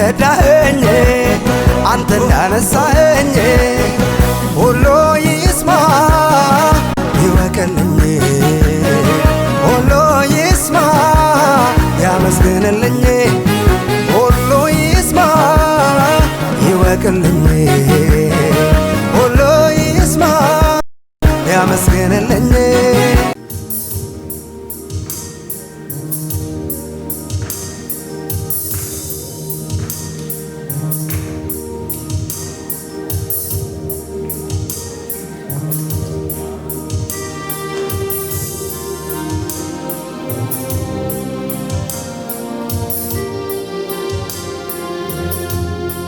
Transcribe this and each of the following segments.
እንደረዳኸኝ አንተ እንዳነሳኸኝ ሁሉ ይስማ ይወቅልኝ ሁሉ ይስማ ያመስግንልኝ ሁሉ ይስማ ይወቅልኝ ሁሉ ይስማ ያመስግንልኝ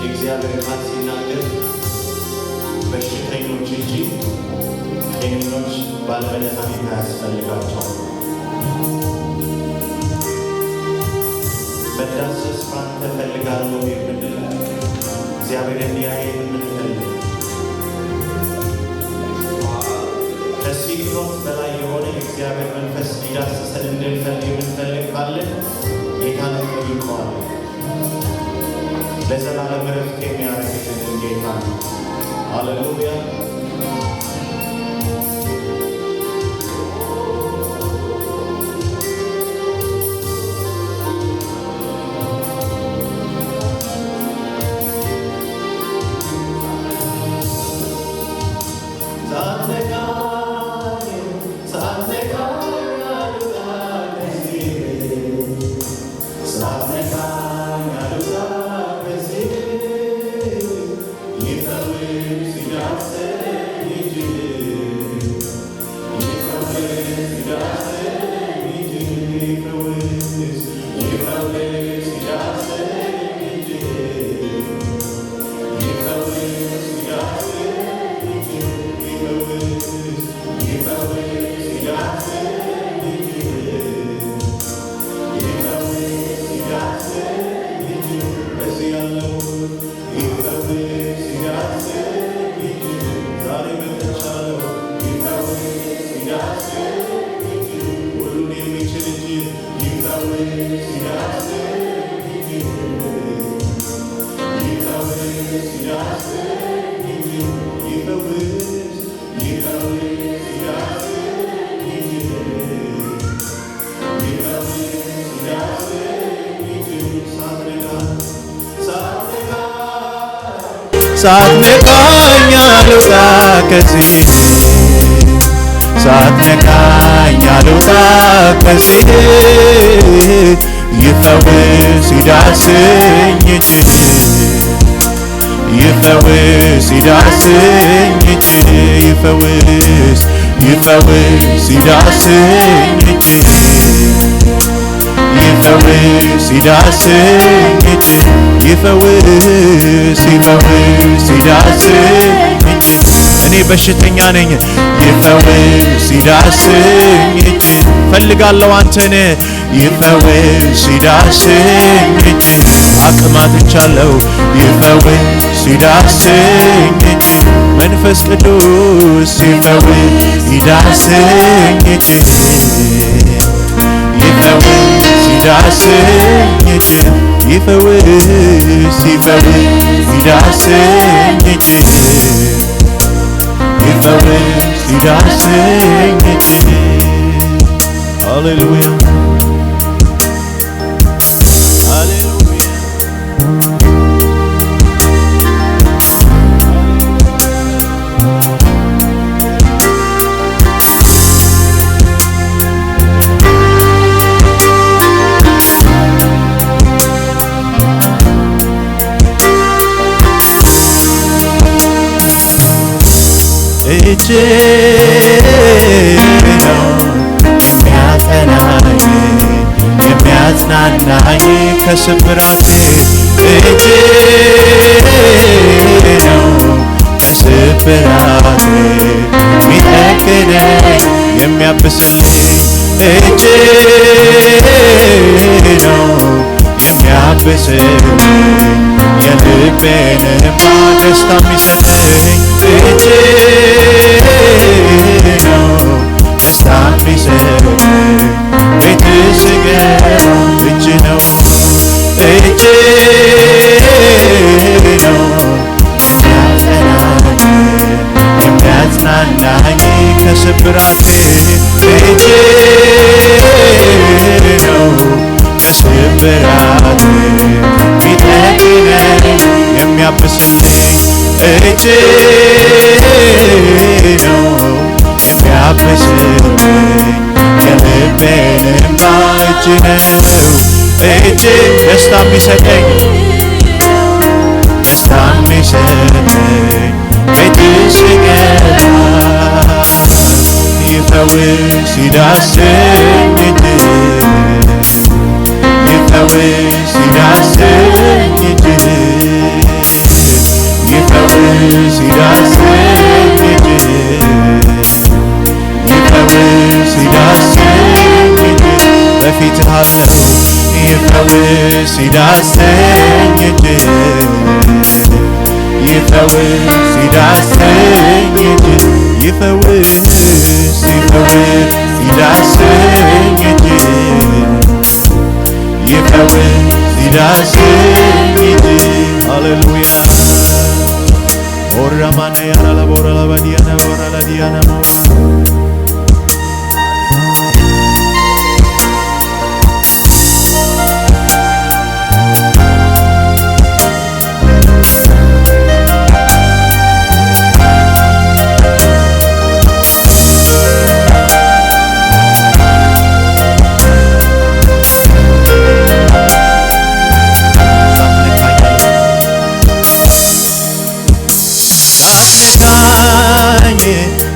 እግዚአብሔር ቃል ሲናገር በሽተኞች እንጂ ጤነኞች ባለመድኃኒት አያስፈልጋቸውም። መዳሰስ ባንተ እፈልጋለሁ የምንል እግዚአብሔር እንዲያየን የምንፈልግ ከሲግኖት በላይ የሆነ የእግዚአብሔር መንፈስ ሊዳሰሰን እንድንፈልግ የምንፈልግ ካለን ጌታን እንጠይቀዋለን። ለዘላለም ረፍት የሚያደርግልን ጌታ ነው። ሃሌሉያ። ሳትነካኝ አልውጣ ከዚህ ሳትነካኝ አልውጣ ከዚህ ይፈውስ ይዳስኝ እጅህ ይፈውስ ይዳስኝ እጅህ ይፈውስ ይፈውስ ይዳስኝ እጅህ ይፈውስ ይዳስኝ እጅህ ይፈውስ ይፈውስ ይዳስኝ እጅህ እኔ በሽተኛ ነኝ ይፈውስ ይዳስኝ እጅህ ፈልጋለሁ አንተን ይፈውስ ይዳስኝ እጅህ አቅማትቻለሁ ይፈውስ ይዳስኝ እጅህ መንፈስ ቅዱስ ይፈውስ ይዳስኝ እጅህ ይፈውስ ይዳስኝ እጅህ ይፈውስ ይፈውስ ይዳስኝ እጅህ ይፈውስ ይዳስኝ እጅህ ሃሌሉያ እጅ ነው የሚያጸናኝ የሚያጽናናኝ ከስብራቴ እጅ ነው ከስብራቴ የሚጠግነኝ የሚያብስልኝ እጅ ነው የሚያብስልኝ የልቤን እንባ ደስታ የሚሰጠኝ እጅ ነው ደስታ የሚሰጠኝ ቤት ስገባ እጅ ነው እጅ እጅ ነው የሚያብስልኝ የልቤን እንባ እጅ ነው እጅ ደስታ የሚሰጠኝ ደስታ የሚሰጠኝ ቤት ስገባ ይፈውስ ይዳሰኝ እጅ ይፈውስ ይዳሰኝ እጅ ይፈውስ ይዳሰኝ እጅ ይፈውስ ይዳሰኝ እጅ በፊትህ አለው ይፈውስ ይዳሰኝ እጅ ይፈውስ ይዳሰኝ እጅ ይፈውስ ይፈውስ ይዳሰኝ እጅ ይፈውስ ይዳሰኝ እጅ ሃሌሉያ ኦራማና ያራላ ቦራላ ባዲያና ቦራላ ዲያና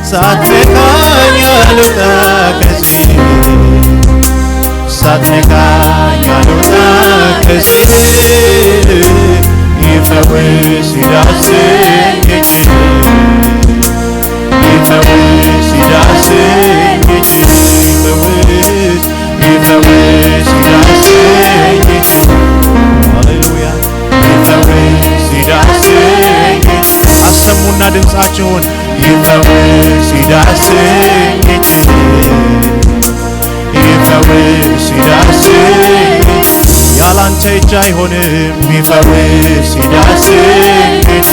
ሳትነካኝ አልወጣ ከዚህ ሳትነካኝ አልወጣ ከዚህ ይፈውስ ይዳሰኝ እጅ ይፈውስ ይዳሰኝ እጅ ይፈውስ ይፈውስ ይዳሰኝ እጅ ሃሌሉያ ይፈውስ ይዳሰኝ እጅ አሰሙና ድምፃችሁን ይፈውስ ይዳሰኝ እጅ ይፈውስ ይዳሰኝ ያላንተ እጅ አይሆንም ይፈውስ ይዳሰኝ እጅ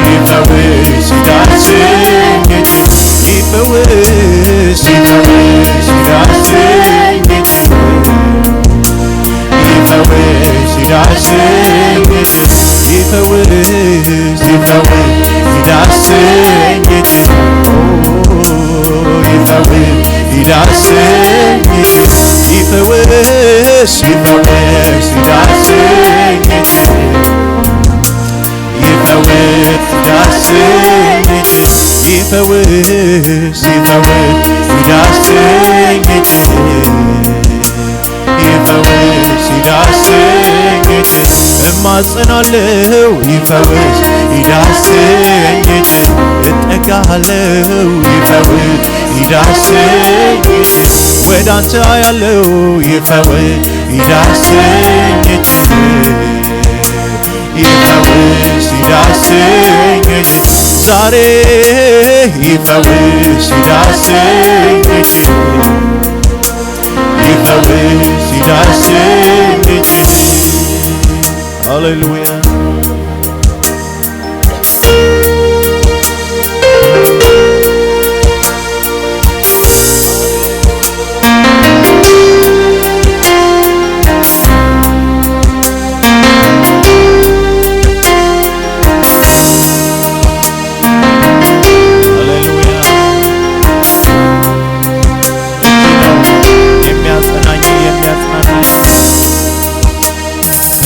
ይፈውስ ይዳሰኝ እጅ ይፈውስ ይፈውስ ይዳሰኝ እጅ ይፈውስ ይዳሰኝ እጅ ይፈውስ ይፈውስ ይዳሰኝ እጅ ይፈውስ ይዳሰኝ እጅ ይፈውስ ይፈውስ ይዳሰኝ እጅ ይፈውስ ይዳሰኝ እጅ ይፈውስ ይፈውስ ይዳሰኝ እጅ ይፈውስ ይዳሰኝ እጅ እማጸናለሁ ይፈውስ ይዳሰኝ እጅ እጠጋለሁ ይፈውስ ይዳሰኝ እጅ ወደ አንተ ያለው ይፈውስ ይዳሰኝ እጅ ይፈውስ ይዳሰኝ እጅ ዛሬ ይፈውስ ይዳሰኝ እጅ ይፈውስ ይዳሰኝ እጅ ሃሌሉያ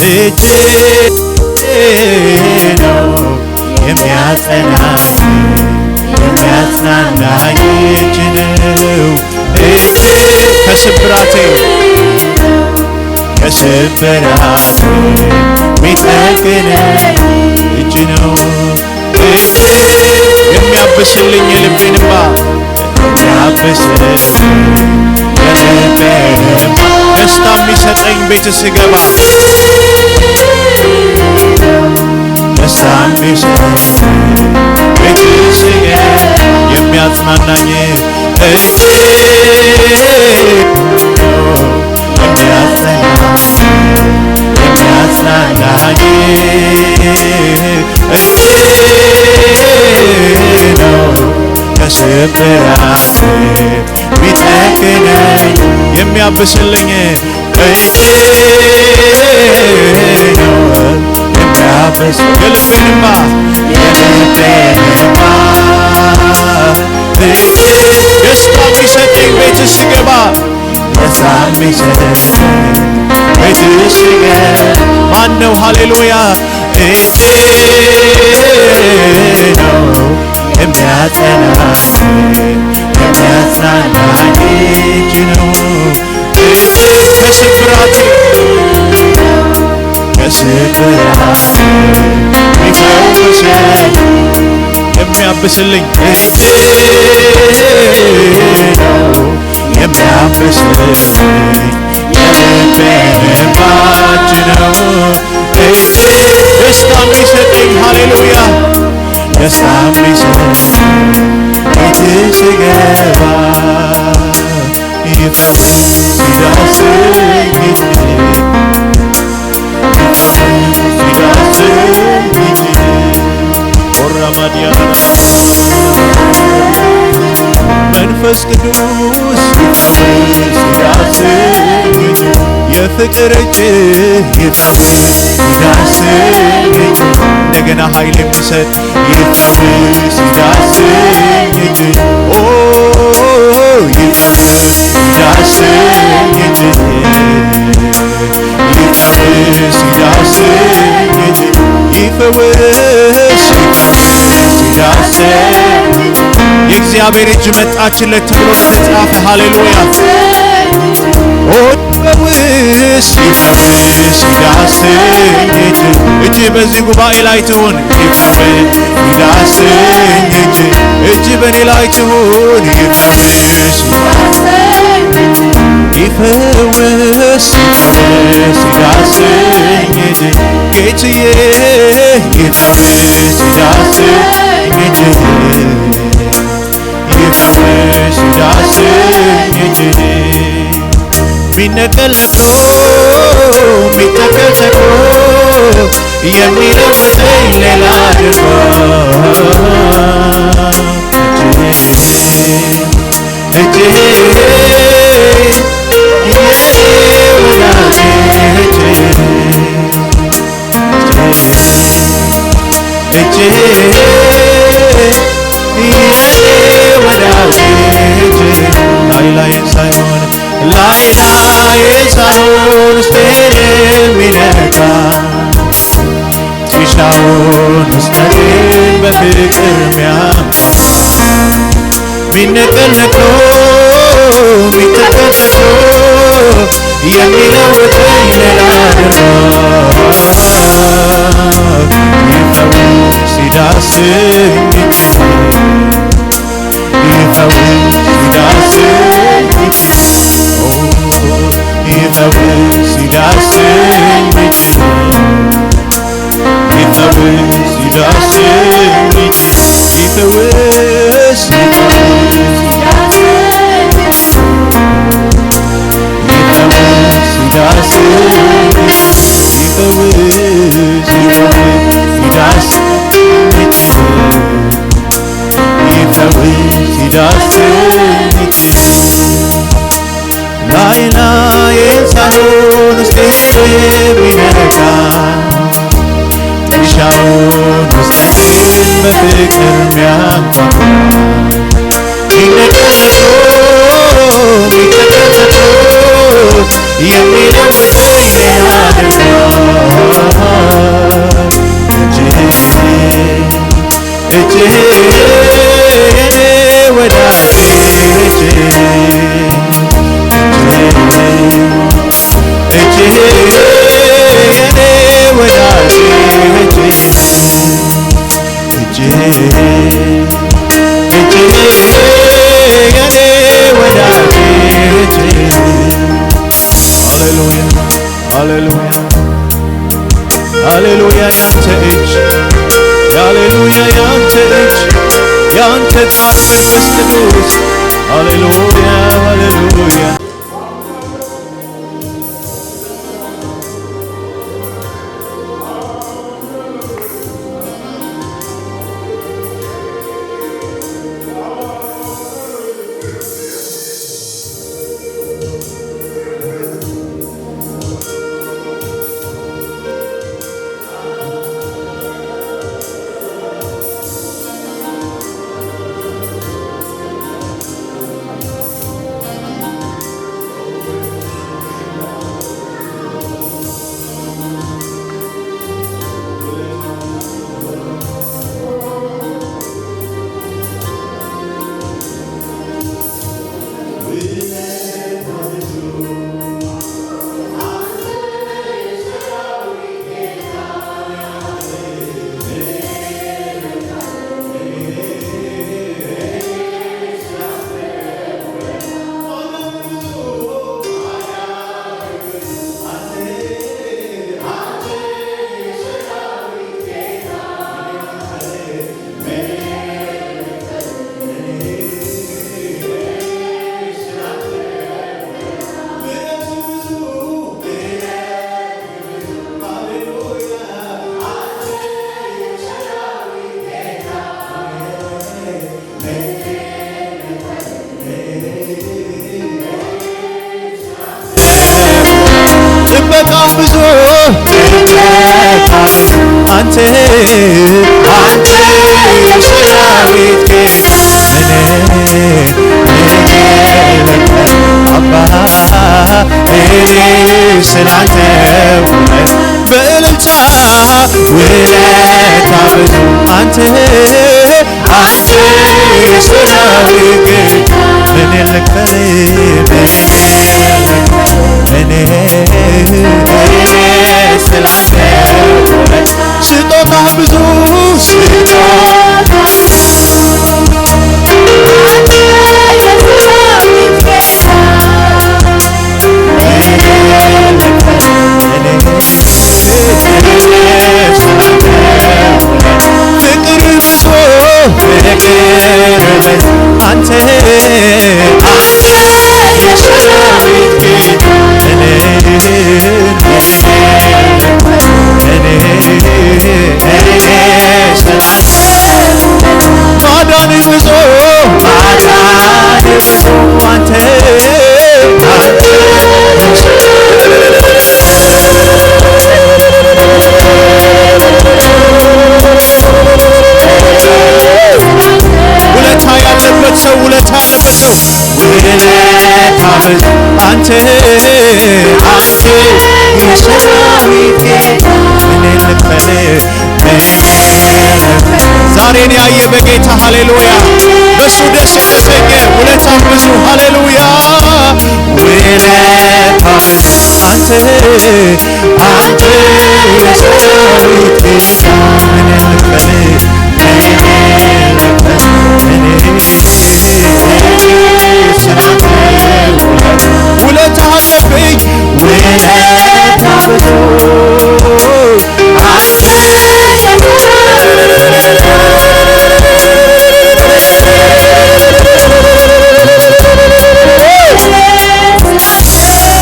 እጅ ነው የሚያጸናኝ የሚያጽናናኝ እጅ ነው እጅ ከስብራቴ ሚጠግነኝ እጅ ነው እጅ የሚያብስልኝ የልቤን እንባ የሚያብስልኝ የልቤን እንባ ደስታ የሚሰጠኝ ቤት ስገባ ደስታ የሚሰጠኝ ቤት ስገባ የሚያጽናናኝ እጅ የሚያጽናናኝ እጅ ነው ከስብራት ሚጠግነኝ የሚያብስልኝ እጅ ነው የሚያብስ የልቤን እንባ ደስታ የሚሰጠኝ ቤት ስገባ ደስታ የሚሰጠኝ ቤት ስገባ ማነው? ሃሌሉያ እጅ ነው የሚያጸናኝ እጅ ነው ከስብራቴ የሚፈውሰኝ የሚያብስልኝ እጅ ነው የሚያብስልኝ የልቤን እንባ እጅ ነው ደስታ የሚሰጠኝ ሃሌሉያ ደስታ የሚሰጠኝ ቤት ስገባ ሲዳስኝ ኦራማዲያና መንፈስ ቅዱስ ሲዳስኝ የፍቅር እጅ ይዳስኝ እንደገና ኃይል የሚሰጥ ይፈውስ ይዳስኝ ኦ ይፈውስ ይዳስኝ ይፈውስ ይዳስኝ ይፈውስ ይዳስኝ የእግዚአብሔር እጅ መጣችለት ተብሎ እንደተጻፈ ሃሌሉያ ይፈውስ ይፈውስ ይዳስኝ እጅ በዚህ ጉባኤ ላይ ትሁን ይፈውስ ይዳስኝ እጅ በኔ ላይ ትሁን ይፈውስ ይፈውስ ይዳስኝ ጌትዬ ይፈውስ ይዳስኝ ይፈውስ ይዳስኝ ሚነቀል ነቅሎ ሚተከል ተክሎ የሚለውጠኝ ሌላ አድርጎ እጅ ላይ ሳይሆን ውስጤን የሚነካ ትሻውን ውስጤን በፍቅር ሚያንኳኳ ሚነቀል ነቅሎ ሚተከል ተክሎ የሚለውጠኝ ሌላ አድርጎ ይፈውስ ይዳስኝ ይፈውስ ይዳስኝ ይፈውስ ይዳስኝ ይፈውስ ይዳስኝ ይፈውስ ላይ ላዬን ሳይሆን ውስጤን የሚነካ ትሻውን ውስጤን በፍቅር ሚያንኳኳ ሚነቀል ነቅሎ የሚለውጠኝ ሌላ አድርጎ እጅህ የኔ ወዳጅ እጅህ የኔ ወዳጅ እጅህ የኔ ወዳጅ ሃሌሉያ ሃሌሉያ ሃሌሉያ ያንተ እጅ ሃሌሉያ ያንተ እጅ ያንተ ቃል መንፈስ ቅዱስ ሃሌሉያ ሃሌሉያ ጥበቃ ብዙ አንተ የሰራዊት ጌታ አባ እኔ ስላንተ በእልልታ ውለታ ብዙ አንተ የሰራዊት ጌታ እኔ ልክፈል እኔ ስላንተ ስጦታ ብዙ አንተ የሰራዊት ጌታ ማዳን ብዙ አንተ ውለታ ያለበት ሰው ውለታ ያለበት ሰው ውለታ ብዙ አንተ የሰራዊት ጌታ እኔ ልክፈል ዛሬን ያየ በጌታ ሃሌሉያ በሱ ደስ የተሰኘ ውለታ ብዙ ሃሌሉያ ውለታ ብዙ አንተ የሰራዊት ጌታ እኔ ልክፈል ውለታ አለብኝ ውለታ ብዙ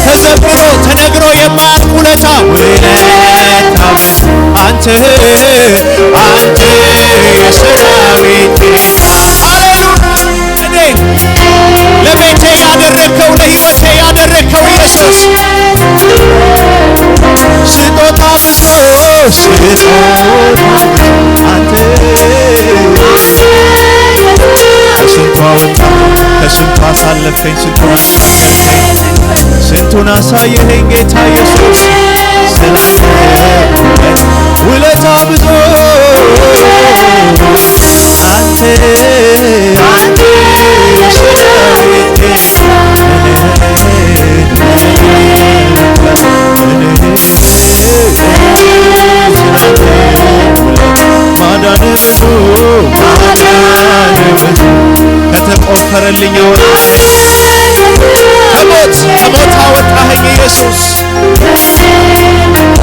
ተዘምሮ ተነግሮ የማያልቅ ውለታ ውለታ ብዙ አንተ የሰራዊት ጌታ ሃሌሉያ ለቤቴ ያደረግከው ለሕይወቴ ያደረግከው ኢየሱስ ስጦታ ብዙ ስጦታ አንተ ከስንቱ አወጣ ከስንቱ አሳለፈኝ ስንቱን አሳየኸኝ ጌታ ኢየሱስ ስላንተ ውለታ ብዙ አንተ የሰራዊት ጌታ ማዳን ብዙ ከተቆፈረልኝ ከሞት አወጣኸኝ ኢየሱስ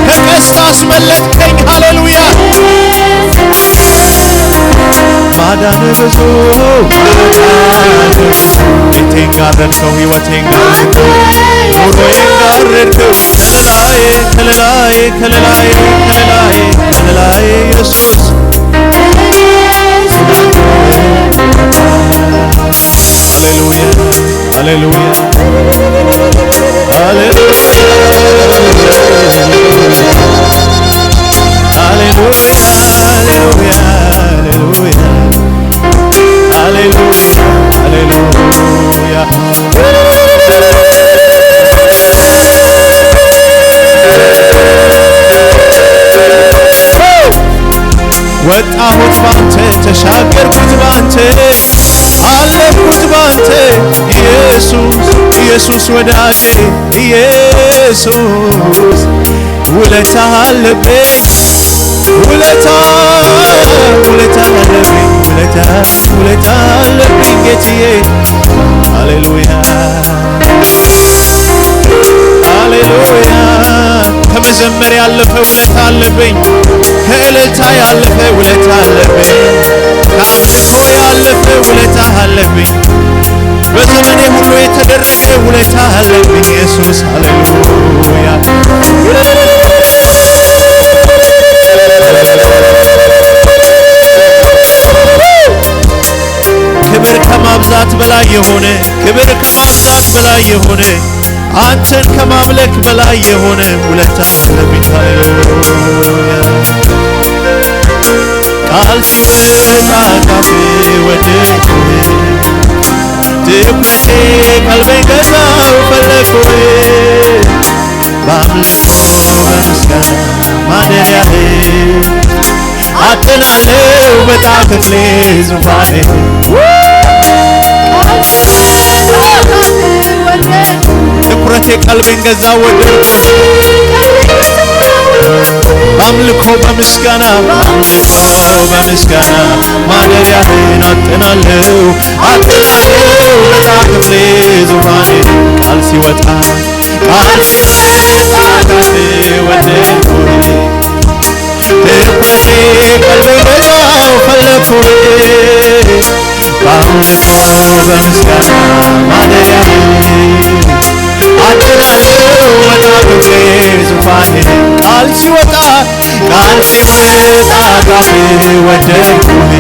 ከቀስት አስመለጥከኝ ሃሌሉያ ማዳን ብዙ ቤቴን ጋረድከው ሕይወቴን ጋረድከው ኑሮዬን ጋረድከው ከለላዬ ኢየሱስ ሃሌሉያ ሃሌሉያ ወጣሁት ባንተ ተሻገርኩት ባንተ አለፍኩት ባንተ ኢየሱስ ወዳጄ ኢየሱስ ውለታ አለብኝ ውለታ አለብኝ ጌትዬ ሃሌሉያ ሃሌሉያ ከመዘመር ያለፈ ውለታ አለብኝ ከእልልታ ያለፈ ውለታ አለብኝ ከአምልኮ ያለፈ ውለታ አለብኝ በዘመኔ ሁሉ የተደረገ ውለታ አለብኝ ኢየሱስ ሃሌሉያ ክብር ከማብዛት በላይ የሆነ ክብር ከማምጣት በላይ የሆነ አንተን ከማምለክ በላይ የሆነ ውለታ አለብኝ። ሃሌሉያ ቃል ሲወጣ ካፌ ወደድኩህ ትኩረቴ ቀልቤን ገዛው ፈለግኩህ በአምልኮ በምስጋና ማደሪያህ አጥናለሁ በታክሌ ዙፋኔ ትኩረቴ ቀልቤን ገዛው ወደድኩህ በአምልኮ በምስጋና ማደሪያህን አጥናለሁ በታክሌ ዙፋኔ ቃል ሲወጣ ካፌ ወደድኩህ ትኩረቴ ቀልቤን ገዛው ፈለግኩህ በአምልኮ በምስጋና ማደሪያህን አጥናለሁ በታክሌ ዙፋኔ ቃል ሲወጣ ካፌ ወደድኩህ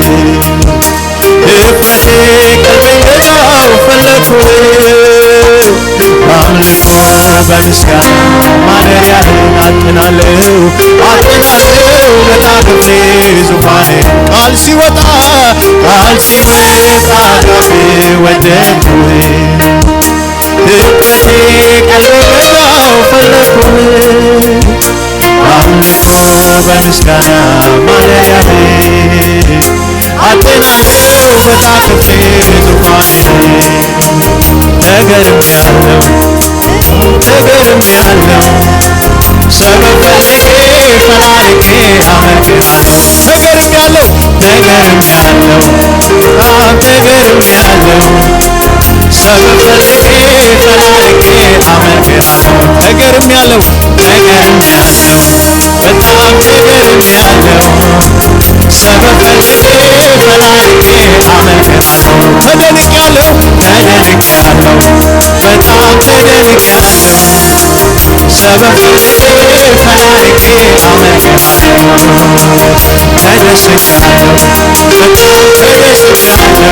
ትኩረቴ ቀልቤን ገዛው ፈለግኩህ በአምልኮ በምስጋና ማደሪያህን አጥናለሁ በታክሌ ዙፋኔ ቃል ሲወጣ ካፌ ወደድኩህ ትኩረቴ ቀልቤን ገዛው ፈለግኩህ በአምልኮ በምስጋና ማደሪያህን አጥናለሁ በታክሌ ዙፋኔ ተገርሜያለሁ ሰበብ ፈልጌ ፈላልጌ አመልክሃለሁ ተገርሜያለሁ ሰበብ ፈልጌ ፈላልጌ አመልክሃለሁ ተገርሜያለሁ በጣም ተገርሜያለሁ ሰበብ ፈልጌ ፈላልጌ አመልክሃለሁ ተደንቄያለሁ በጣም ተደንቄያለሁ ሰበብ ፈልጌ ፈላልጌ አመልክሃለሁ ተደስቻለሁ በጣም ተደስቻለሁ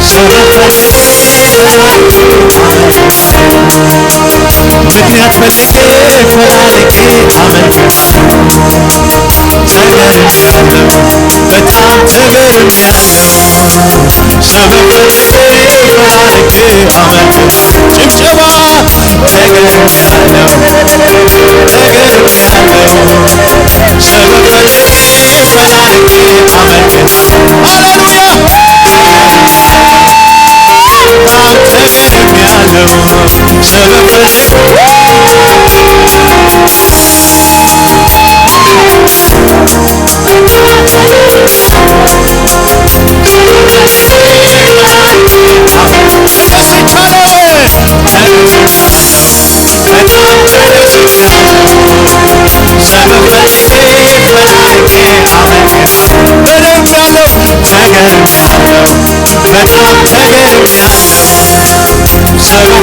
ሰበብ ፈልጌ ምክንያት ፈልጌ ፈላልጌ አመልክሃለሁ ተገርሜያለሁ በጣም ተገርሜያለሁ ሰበብ ፈልጌ ፈላልጌ አመልክሃለሁ ጭብጨባ ተገርሜያለሁ ሰበብ ፈልጌ ፈላልጌ አመልክሃለሁ ሃሌሉያ በጣም ተገርሜያለሁ ሰበብ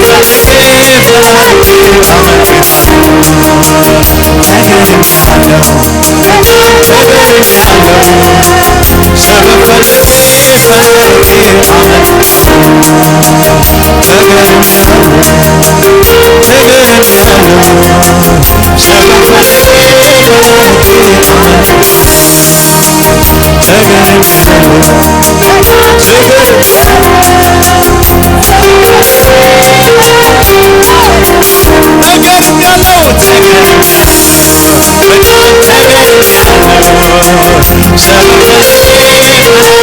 ፈልጌ ሰበብ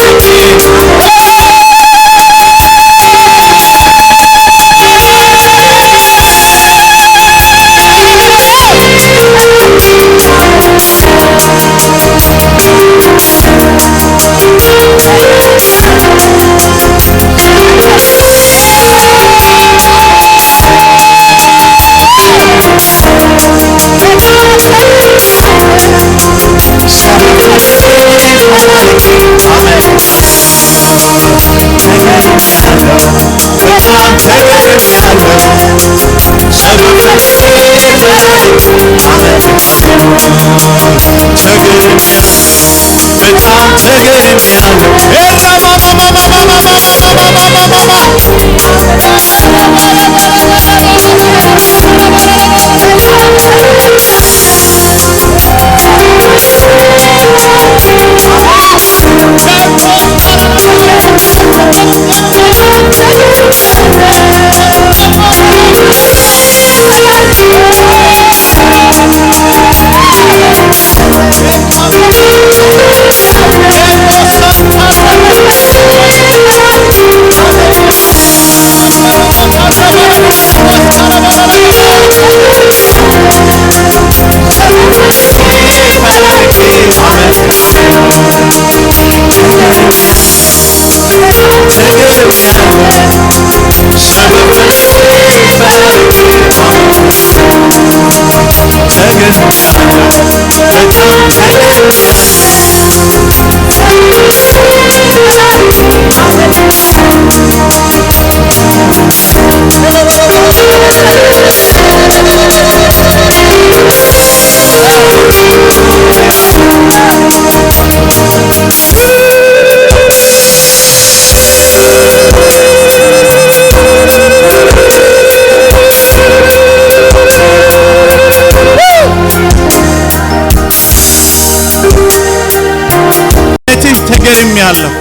ተገርሚያለሁ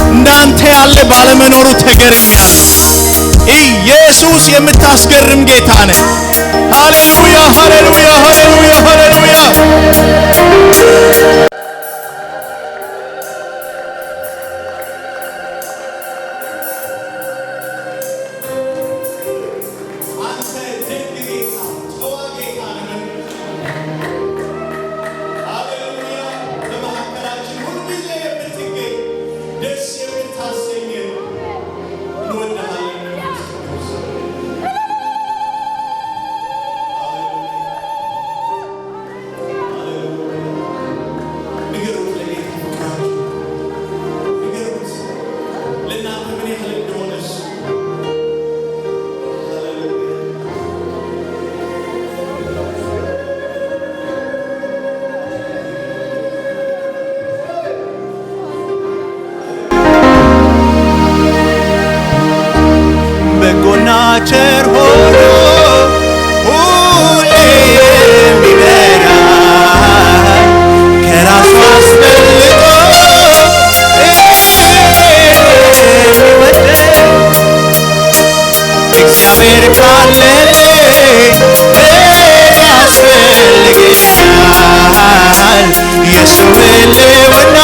እንዳንተ ያለ ባለመኖሩ ተገርሚያለሁ ኢየሱስ የምታስገርም ጌታ ነህ ሃሌሉያ ሃሌሉያ ሃሌሉያ ሃሌሉያ ቸር ሆኖ ሁሌ የሚበራ ከራሱ አስበልጦ እግዚአብሔር ካለልኝ ያስፈልገኛል የሱ ህልውና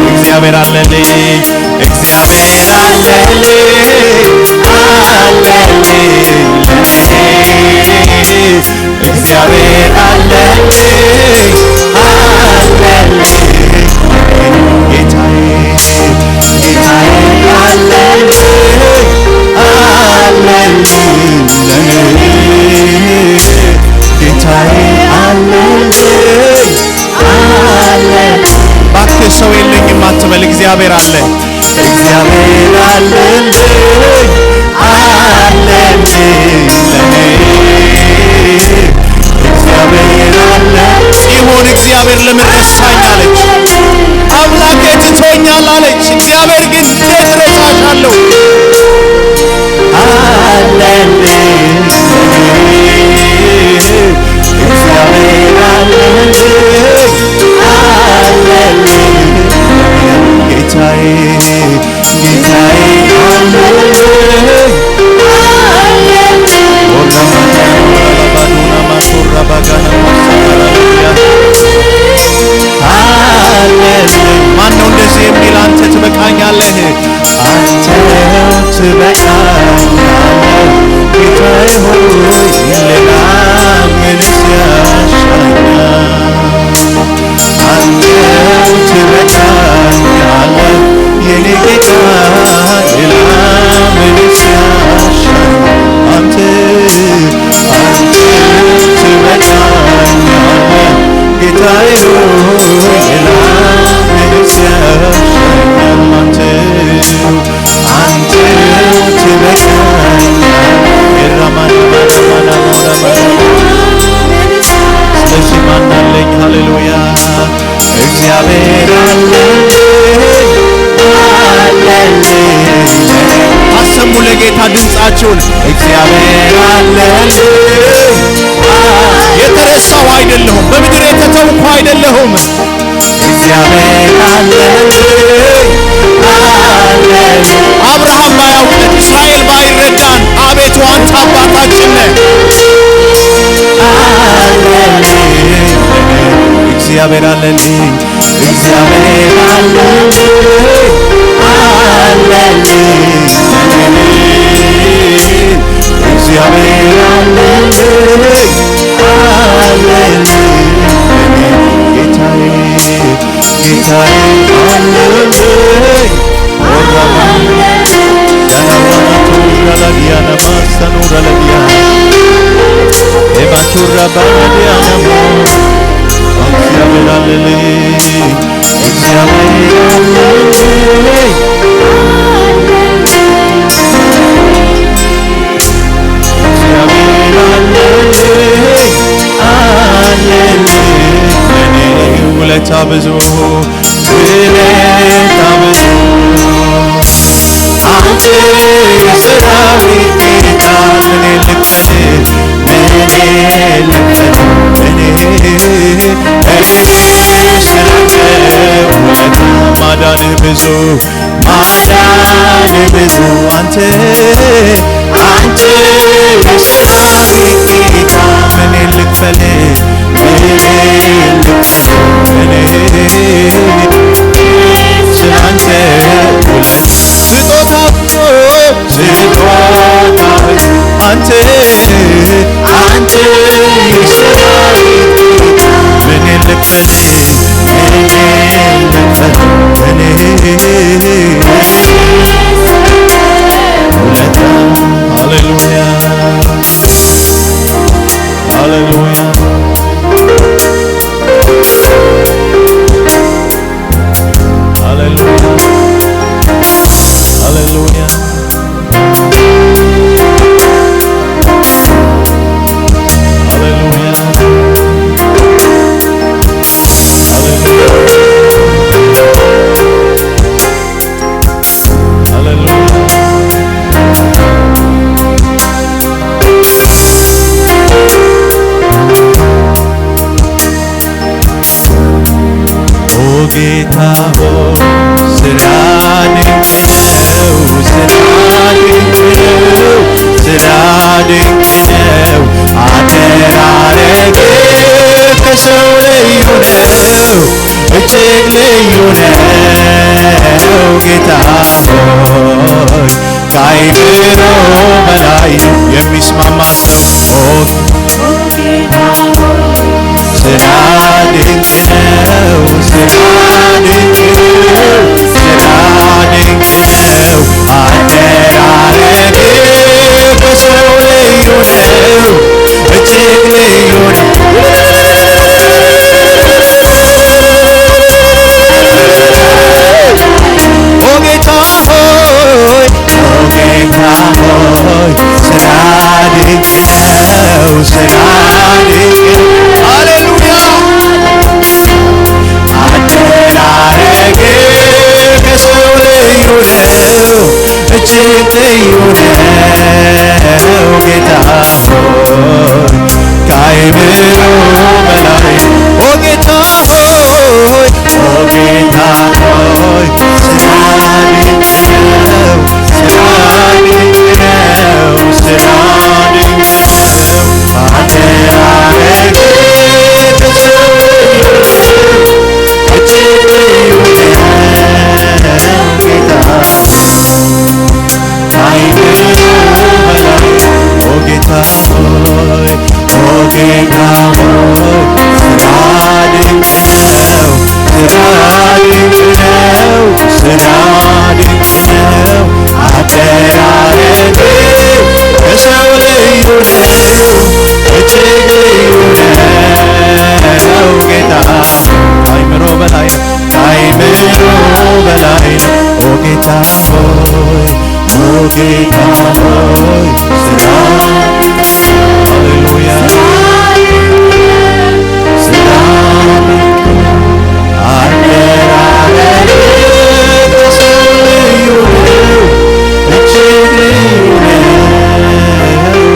እግዚአብሔር አለልኝ እግዚአብሔር አለልኝ እግዚአብሔር አለልኝ ጌታዬ ጌታዬ አለልኝ ጌታዬ አለልኝ ባክህ ሰው የለኝም አትበል እግዚአብሔር አለ እግዚአብሔር አለልኝ እግዚአብሔር አለ ሲሆን እግዚአብሔር ለምን ረሳኝ አለች አምላኬ ትቶኛል አለች እግዚአብሔር ግን እንዴት ረሳሻለሁ እግዚአብሔር አለልኝ ጌታዬ ጌታዬ አለልኝ አባታችን ነህ። እግዚአብሔር አለልኝ እግዚአብሔር አለልኝ እግዚአብሔር አለልኝ ጌታዬ ጌታዬ አለልኝ እግዚአብሔር አለልኝ እግዚአብሔር አለልኝ ውለታ ብዙ ውለታ ብዙ አንተ የሰራዊት ጌታ ምን ልክፈል ስላንተ ውለታ ማዳንህ ብዙ ማዳንህ ብዙ አንተ የሰራዊት ጌታ ምን ልክፈል ስላንተ ውለት ስጦታ አንተ የሰራዊት ምን ልክፈል ውለታ ሃሌሉያ ሃሌሉያ Hallelujah. Hallelujah. ጌታ ሆይ ስራ ድንቅ ነው፣ ስራ ድንቅ ነው። አደራረግ ከሰው ልዩ ነው፣ እጅግ ልዩ ነው። ጌታ ሆይ ከአይምሮ በላይ ነው። የሚስማማ ሰው ስራ ድንቅ ነው፣ ስራ ድንቅ ነው፣ ስራ ድንቅ ነው። አደራረግ ከሰው ልዩ ነው፣ እጅግ ልዩ ነው። ኦ ጌታ ሆይ ስራ ድንቅ ነው፣ ስራ ድንቅ ነው። ሃሌሉያ አደራረግ ከሰው ልዩ ነው፣ እጅግ ልዩ ነው። ጌታ ሆይ ከአይምሮ በላይ ኦ ጌታ ሆይ ስራ ድንቅ ነው፣ ስራ ድንቅ ነው፣ ስራ ድንቅ ነው። አደራረግ ከሰው ልዩ ነው፣ እጅግ ልዩ ነው። ጌታ ከአይምሮ በላይ ኦ ጌታ ሆይ ስራ ድንቅ ነው፣ ስራ ድንቅ ነው፣ ስራ ድንቅ ነው። አደራረግ ከሰው ልዩ ነው፣ እጅግ ልዩ ነው። ጌታ ከአይምሮ በላይ ነው፣ ከአይምሮ በላይ ነው። ኦ ጌታ ሆይ ስራ ሃሌሉያ ስራ አደራረግ ከሰው ልዩ ነው፣ እጅግ ልዩ ነው።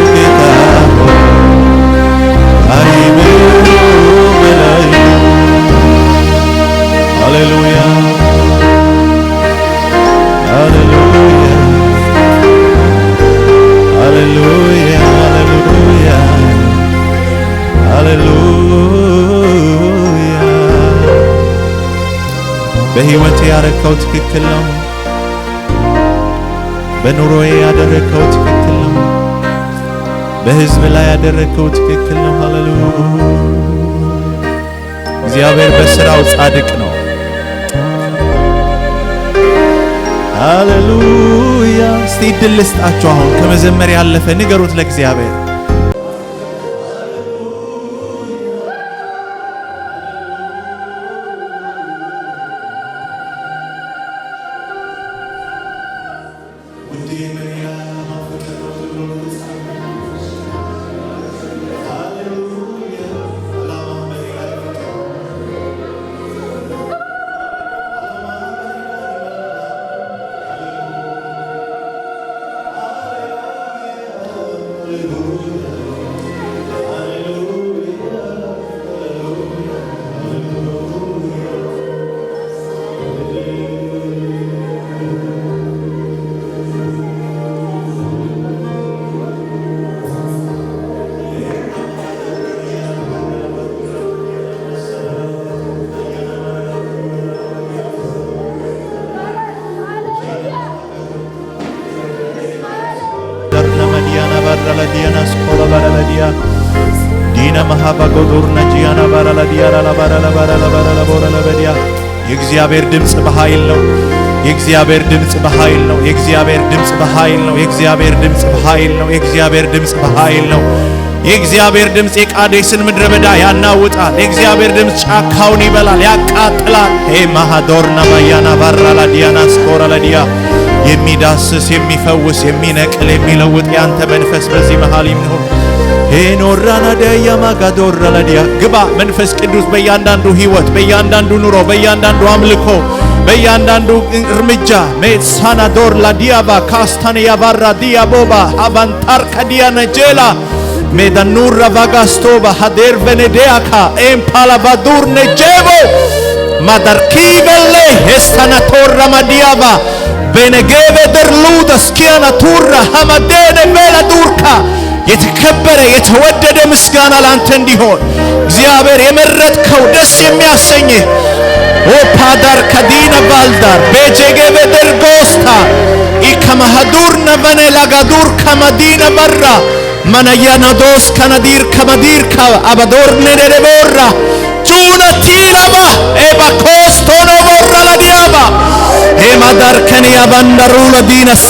ጌታ ከአይምሮ በላይ ነው። ሃሌሉያ ሃሌሉያ ሃሌሉያ ያረከው ትክክል ነው። በኑሮዬ ያደረከው ትክክል ነው። በሕዝብ ላይ ያደረከው ትክክል ነው። ሃሌሉያ። እግዚአብሔር በሥራው ጻድቅ ነው። ሃሌሉያ። እስቲ እድል ልስጣችሁ። አሁን ከመዘመር ያለፈ ንገሩት ለእግዚአብሔር። የእግዚአብሔር ድምጽ በኃይል ነው። የእግዚአብሔር ድምጽ በኃይል ነው። የእግዚአብሔር ድምጽ በኃይል ነው። የእግዚአብሔር ድምጽ በኃይል ነው። የእግዚአብሔር ድምጽ በኃይል ነው። የእግዚአብሔር ድምጽ የቃዴስን ምድረ በዳ ያናውጣል። የእግዚአብሔር ድምጽ ጫካውን ይበላል፣ ያቃጥላል። ማሃዶርና ማያና ባራላ ዲያና ስኮራላ ዲያ የሚዳስስ የሚፈውስ የሚነቅል የሚለውጥ ያንተ መንፈስ በዚህ መሃል ይሁን። ኖራና ዳያ ማጋዶራ ለዲያ ግባ መንፈስ ቅዱስ በእያንዳንዱ ህይወት፣ በእያንዳንዱ ኑሮ፣ በእያንዳንዱ አምልኮ፣ በእያንዳንዱ እርምጃ ሜሳና ዶር ላዲያባ ካስታን ያባራ ዲያቦባ አባንታር ከዲያ ነጀላ ሜዳኑራ ቫጋስቶባ ሀዴር ቬኔዲያካ ኤምፓላባዱር ነጀቦ ማዳርኪበሌ ሄስታናቶራ ማዲያባ በነገበ ደርሉዳ ስኪያና ቱራ ሀማዴነ ቬላ ዱርካ የተከበረ የተወደደ ምስጋና ላንተ እንዲሆን እግዚአብሔር የመረጥከው ደስ የሚያሰኝህ ኦፓዳር ከዲና ባልዳር በጀገበ ደርጎስታ ኢከማሃዱር ነቨነ ላጋዱር ከመዲና በራ ማናያናዶስ ከነዲር ከመዲር ከአባዶር ነደቦራ ቹና ቲላባ ኤባኮስቶኖ ቦራ ለዲያባ ኤማዳር ከኒያ ባንዳሩ ለዲነሳ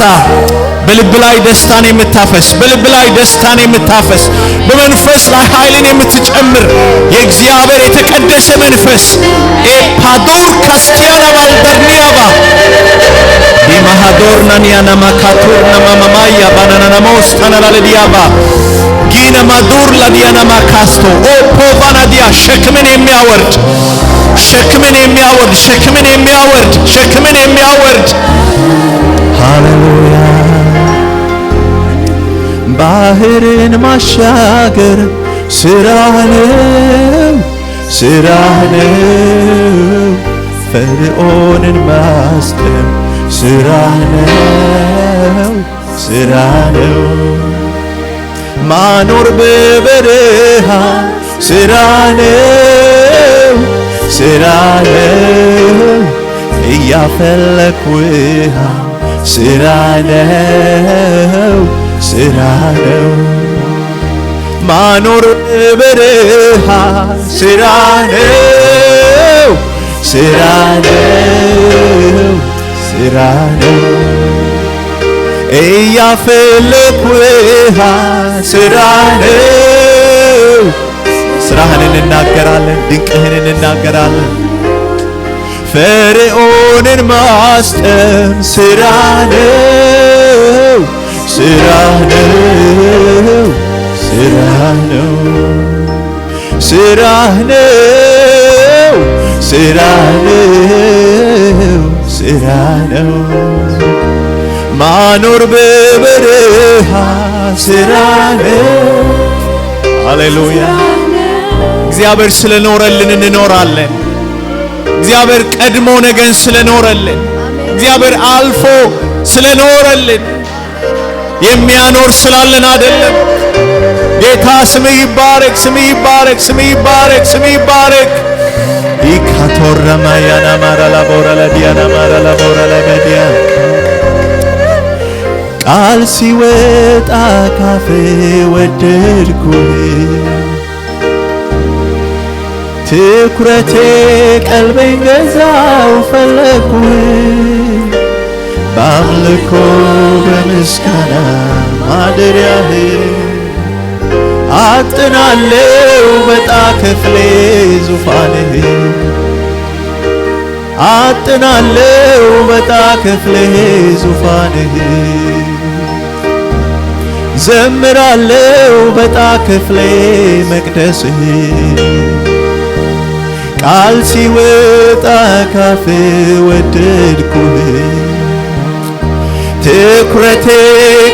በልብ ላይ ደስታን የምታፈስ በልብ ላይ ደስታን የምታፈስ በመንፈስ ላይ ኃይልን የምትጨምር የእግዚአብሔር የተቀደሰ መንፈስ ኤፓዶር ካስቲያና ባልደርኒያባ ዲማሃዶር ናኒያና ማካቱር ናማማያ ባናናናሞስ ታናላለዲያባ ጊና ማዱር ለዲያና ማካስቶ ኦፖቫናዲያ ሸክምን የሚያወርድ ሸክምን የሚያወርድ ሸክምን የሚያወርድ ሸክምን የሚያወርድ ሃሌሉያ። ባህርን ማሻገር ስራህ ነው ስራህ ነው። ፈርዖንን ማስጠም ስራህ ነው ስራህ ነው። ማኖር በበረሃ ስራህ ነው ስራህ ነው። እያፈለክ ውሃ ስራህ ነው ስራህ ነው። ማኖር በበረሃ ስራህ ነው ስራህ ነው ስራህ ነው። እያፈለክ ውሃ ስራህ ነው። ስራህን እንናገራለን፣ ድንቅህን እንናገራለን። ፈርዖንን ማስጠም ስራህ ነው ስራህ ነው ስራህ ነው ስራህ ነው ስራህ ነው ስራህ ነው። ማኖር በበረሃ ስራህ ነው። ሃሌሉያ። እግዚአብሔር ስለኖረልን እንኖራለን። እግዚአብሔር ቀድሞ ነገን ስለኖረልን፣ እግዚአብሔር አልፎ ስለኖረልን የሚያኖር ስላለን አይደለም። ጌታ ስምህ ይባረክ፣ ስምህ ይባረክ፣ ስምህ ይባረክ፣ ስምህ ይባረክ። ኢካቶረማ ያናማራላ ቦራላ ዲያናማራላ ቦራላ በዲያ ቃል ሲወጣ ካፌ ወደድኩህ ትኩረቴ ቀልቤን ገዛው ፈለግኩህ በአምልኮ በምስጋና ማደሪያህ አጥናለው በጣ ክፍሌ ዙፋንህ አጥናለው በጣ ክፍሌ ዙፋንህ ዘምራለው በጣ ክፍሌ መቅደስህ ቃል ሲወጣ ካፍ ወደድኩህ ትኩረቴ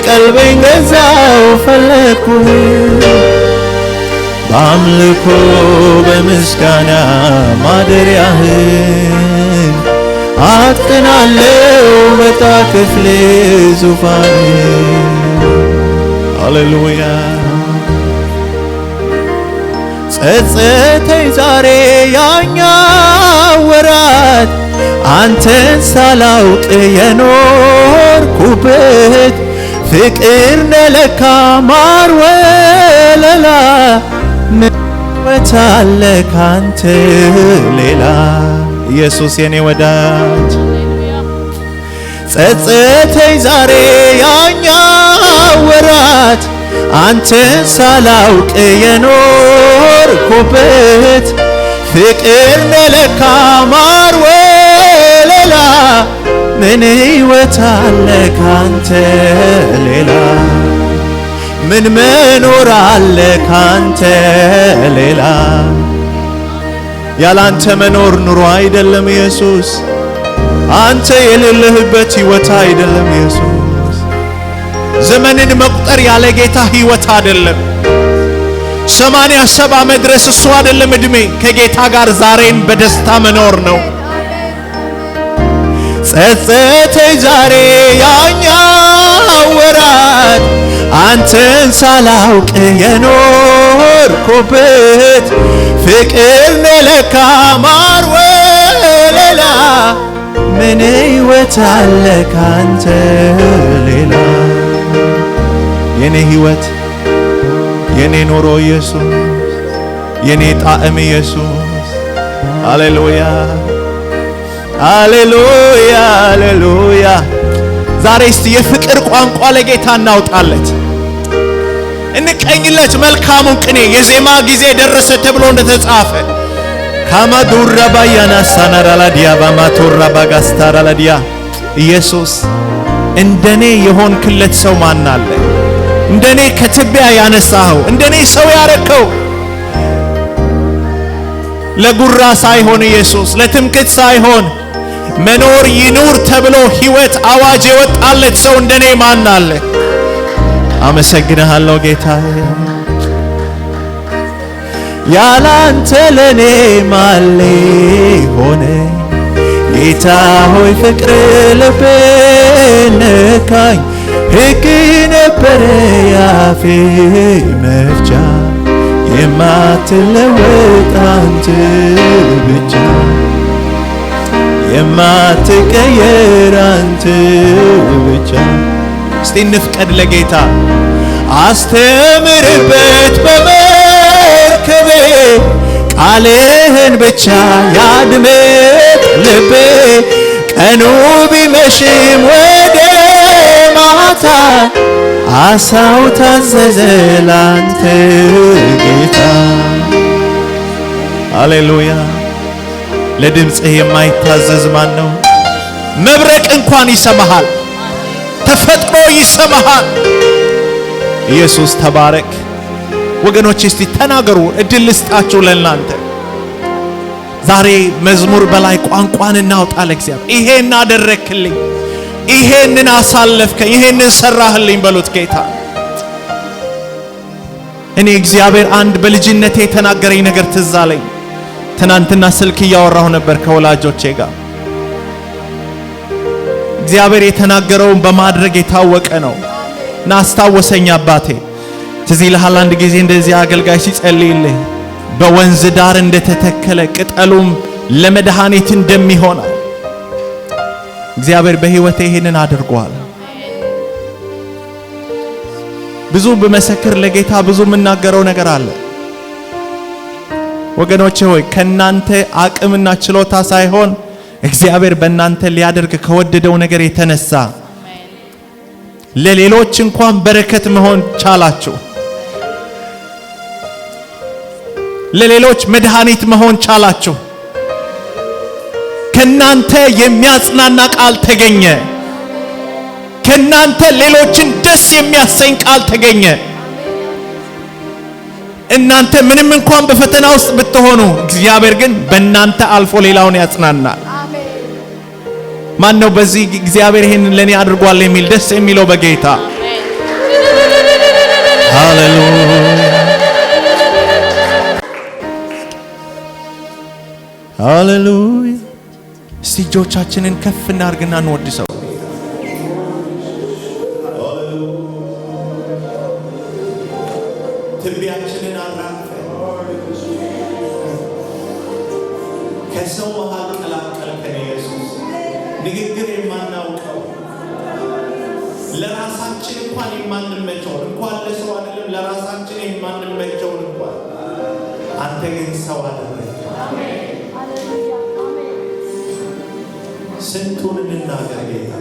ቀልቤን ገዛው ፈለግኩህ በአምልኮ በምስጋና ማደሪያህን አጥናለው በጣ ክፍሌ ዙፋንህ ሃሌሉያ ጸጸተኝ ዛሬ ያኛው ወራት አንተን ሳላውቅ የኖርኩበት ፍቅር ነለካ ማር ወለላ ምወታለ ካንተ ሌላ ኢየሱስ የኔ ወዳጅ ጸጸተኝ ዛሬ ያኛው ወራት አንተን ሳላውቅ የኖርኩበት ፍቅር ነለካ ማር ወለላ ምን ሕይወት አለ ካንተ ሌላ ምን መኖር አለ ካንተ ሌላ ያላንተ መኖር ኑሮ አይደለም ኢየሱስ አንተ የሌለህበት ሕይወት አይደለም ኢየሱስ ዘመንን መቁጠር ያለ ጌታ ሕይወት አይደለም 87 ዓመት ድረስ እሱ አይደለም እድሜ ከጌታ ጋር ዛሬን በደስታ መኖር ነው ጸጸተኝ ዛሬ ያኛው ወራት አንተን ሳላውቅ የኖርኩበት ፍቅር ነለካ ማር ወለላ ምን ሕይወት አለ ካንተ ሌላ የኔ ሕይወት የኔ ኑሮ ኢየሱስ የኔ ጣዕም ኢየሱስ ሃሌሉያ ሃሌሉያ ሃሌሉያ ዛሬ እስቲ የፍቅር ቋንቋ ለጌታ እናውጣለት እንቀኝለት መልካሙን ቅኔ የዜማ ጊዜ ደረሰ ተብሎ እንደተጻፈ ካማዱራ ባያና ሳናራላዲያ ባማቱራ ባጋስታራላዲያ ኢየሱስ እንደኔ የሆንክለት ሰው ማን አለ እንደኔ ከትቢያ ያነሳኸው እንደኔ ሰው ያረከው ለጉራ ሳይሆን ኢየሱስ ለትምክት ሳይሆን መኖር ይኑር ተብሎ ሕይወት አዋጅ የወጣለት ሰው እንደኔ ማን አለ አመሰግንሃለሁ ጌታዬ ያላንተ ለኔ ማሌ ሆነ ጌታ ሆይ ፍቅር ልቤን ነካኝ ሕግ ነበረ ያፌ መፍቻ የማትለወጥ አንተ ብቻ የማትቀየር አንተ ብቻ እስቲ እንፍቀድ ለጌታ አስተምርበት በመርከቤ ቃልህን ብቻ ያድምጥ ልቤ ቀኑ ቢመሽም ወደ ማታ አሳው ታዘዘ ላንተ ጌታ ሃሌሉያ ለድምጽህ የማይታዘዝ ማን ነው መብረቅ እንኳን ይሰማሃል ተፈጥሮ ይሰማሃል ኢየሱስ ተባረክ ወገኖች እስቲ ተናገሩ እድል ልስጣችሁ ለእናንተ ዛሬ መዝሙር በላይ ቋንቋን እናውጣ ለእግዚአብሔር ይሄን አደረክልኝ ይሄንን አሳለፍከኝ ይሄንን ሰራህልኝ በሉት ጌታ እኔ እግዚአብሔር አንድ በልጅነቴ የተናገረኝ ነገር ትዝ አለኝ ትናንትና ስልክ እያወራሁ ነበር ከወላጆቼ ጋር እግዚአብሔር የተናገረውን በማድረግ የታወቀ ነው እና አስታወሰኝ አባቴ ትዝ ይልሃል አንድ ጊዜ እንደዚህ አገልጋይ ሲጸልይልህ በወንዝ ዳር እንደተተከለ ቅጠሉም ለመድኃኒት እንደሚሆን እግዚአብሔር በሕይወቴ ይሄንን አድርጓል። ብዙ በመሰክር ለጌታ ብዙ የምናገረው ነገር አለ። ወገኖቼ ሆይ ከናንተ አቅምና ችሎታ ሳይሆን እግዚአብሔር በእናንተ ሊያደርግ ከወደደው ነገር የተነሳ ለሌሎች እንኳን በረከት መሆን ቻላችሁ። ለሌሎች መድኃኒት መሆን ቻላችሁ። ከናንተ የሚያጽናና ቃል ተገኘ። ከናንተ ሌሎችን ደስ የሚያሰኝ ቃል ተገኘ። እናንተ ምንም እንኳን በፈተና ውስጥ ብትሆኑ እግዚአብሔር ግን በእናንተ አልፎ ሌላውን ያጽናናል። ማን ነው በዚህ እግዚአብሔር ይሄንን ለኔ አድርጓል የሚል ደስ የሚለው በጌታ? ሃሌሉያ ሃሌሉያ። እስቲ እጆቻችንን ከፍ እናርግና እንወድሰው። ትቢያችንን አራግፈን ከሰው መሃል ቀላቀልከን ኢየሱስ። ንግግር የማናውቀው ለራሳችን እንኳን የማንመቸውን እንኳን ለሰው አይደለም ለራሳችን የማንመቸውን እንኳን አንተ ግን ሰው አደረግህ። ስንቱን እንናገር ጌታ፣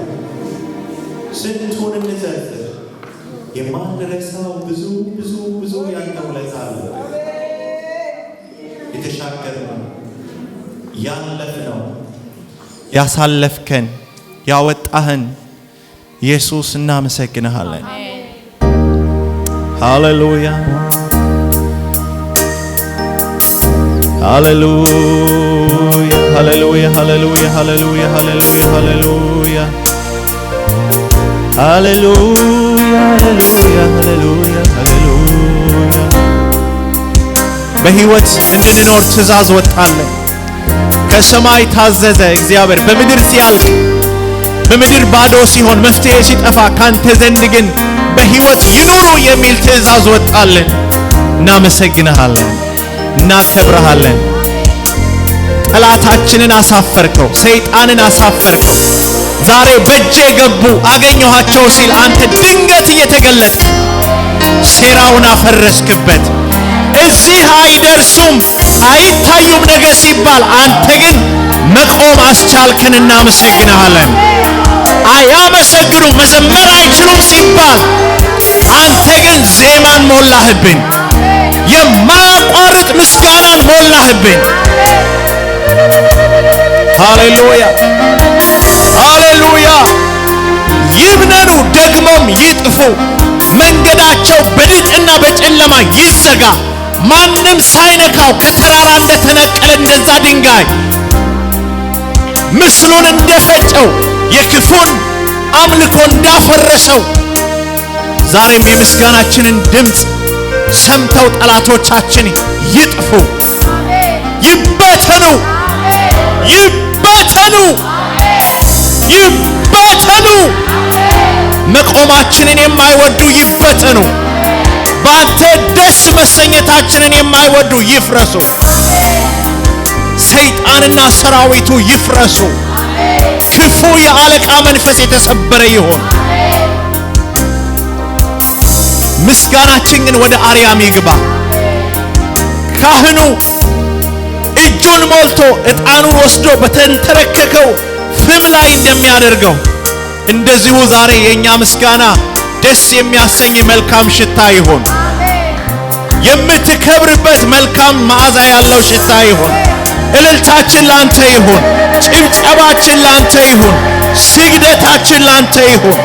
ስንቱን እንዘርዝር። የማንረሳው ብዙ ብዙ ብዙ ያንተ ውለታ አለ። የተሻገርነው ያለፍነው ያሳለፍከን ያወጣህን ኢየሱስ እናመሰግንሃለን። ሃሌሉያ ሃሌሉያ ሃሌሉያ ሃሌሉያ ሃሌሉያ ሃሌሉያ ሃሌሉያ ሃሌሉያ ሃሌሉያ ሃሌሉያ ሃሌሉያ። በሕይወት እንድንኖር ትእዛዝ ወጣለን። ከሰማይ ታዘዘ እግዚአብሔር። በምድር ሲያልቅ በምድር ባዶ ሲሆን መፍትሄ ሲጠፋ ካንተ ዘንድ ግን በሕይወት ይኑሩ የሚል ትእዛዝ ወጣለን። እናመሰግንሃለን፣ እናከብረሃለን። ጠላታችንን አሳፈርከው፣ ሰይጣንን አሳፈርከው። ዛሬ በእጄ ገቡ አገኘኋቸው ሲል አንተ ድንገት እየተገለጥክ ሴራውን አፈረስክበት። እዚህ አይደርሱም አይታዩም ነገ ሲባል አንተ ግን መቆም አስቻልከን። እናመሰግንሃለን። አያመሰግኑ መዘመር አይችሉም ሲባል አንተ ግን ዜማን ሞላህብን፣ የማያቋርጥ ምስጋናን ሞላህብን። ሃሌሉያ ሃሌሉያ። ይብነኑ ደግሞም ይጥፉ፣ መንገዳቸው በድቅና በጨለማ ይዘጋ። ማንም ሳይነካው ከተራራ እንደተነቀለ እንደዛ ድንጋይ ምስሉን እንደፈጨው የክፉን አምልኮ እንዳፈረሰው ዛሬም የምስጋናችንን ድምፅ ሰምተው ጠላቶቻችን ይጥፉ፣ ይበተኑ፣ ይበተኑ፣ ይበተኑ። መቆማችንን የማይወዱ ይበተኑ። በአንተ ደስ መሰኘታችንን የማይወዱ ይፍረሱ። ሰይጣንና ሰራዊቱ ይፍረሱ። ክፉ የአለቃ መንፈስ የተሰበረ ይሆን። ምስጋናችን ግን ወደ አርያም ይግባ። ካህኑ እጁን ሞልቶ ዕጣኑን ወስዶ በተንተረከከው ፍም ላይ እንደሚያደርገው እንደዚሁ ዛሬ የኛ ምስጋና ደስ የሚያሰኝ መልካም ሽታ ይሆን። የምትከብርበት መልካም መዓዛ ያለው ሽታ ይሆን። እልልታችን ላንተ ይሁን፣ ጭብጨባችን ላንተ ይሁን፣ ስግደታችን ላንተ ይሁን።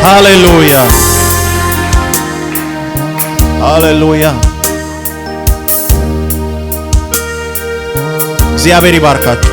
ሃሌሉያ ሃሌሉያ። እግዚአብሔር ይባርካችሁ።